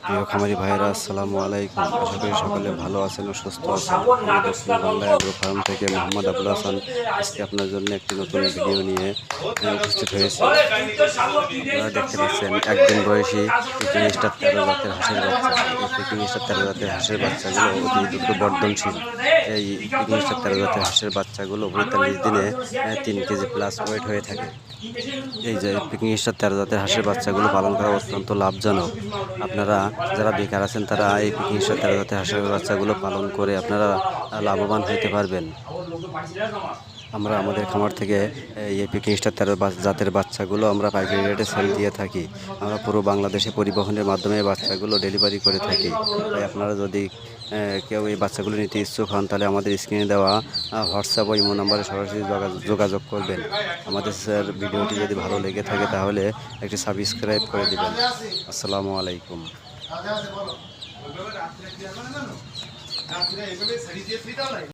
প্রিয় খামারি ভাইয়েরা, আসসালামু আলাইকুম। আশা করি সকলে ভালো আছেন ও সুস্থ আছেন। আমি দক্ষিণ বাংলা অ্যাগ্রো ফার্ম থেকে মোহাম্মদ আবুল হাসান আজকে আপনার জন্য একটি নতুন ভিডিও নিয়ে উপস্থিত হয়েছি। আপনারা দেখতে পাচ্ছেন একদিন বয়সী পিকিং স্টার 13 জাতের হাঁসের বাচ্চা। এই পিকিং স্টার 13 জাতের হাঁসের বাচ্চাগুলো অতি দ্রুত বর্ধনশীল। এই পিকিং স্টার 13 জাতের হাঁসের বাচ্চাগুলো 45 দিনে 3 কেজি প্লাস ওয়েট হয়ে থাকে। এই যে পিকিং স্টার 13 জাতের হাঁসের বাচ্চাগুলো পালন করা অত্যন্ত লাভজনক। আপনারা যারা বেকার আছেন তারা এই পিকিং স্টার 13 জাতের হাঁসের বাচ্চাগুলো পালন করে আপনারা লাভবান হতে পারবেন। আমরা আমাদের খামার থেকে এই পিকিং স্টার 13 জাতের বাচ্চাগুলো আমরা পাইকারি রেটে সেল দিয়ে থাকি। আমরা পুরো বাংলাদেশে পরিবহনের মাধ্যমে বাচ্চাগুলো ডেলিভারি করে থাকি। তাই আপনারা যদি কেউ এই বাচ্চাগুলো নিতে ইচ্ছুক হন তাহলে আমাদের স্ক্রিনে দেওয়া হোয়াটসঅ্যাপ ও ইমো নাম্বারে সরাসরি যোগাযোগ করবেন। আমাদের স্যার ভিডিওটি যদি ভালো লেগে থাকে তাহলে একটি সাবস্ক্রাইব করে দিবেন। আসসালামু আলাইকুম।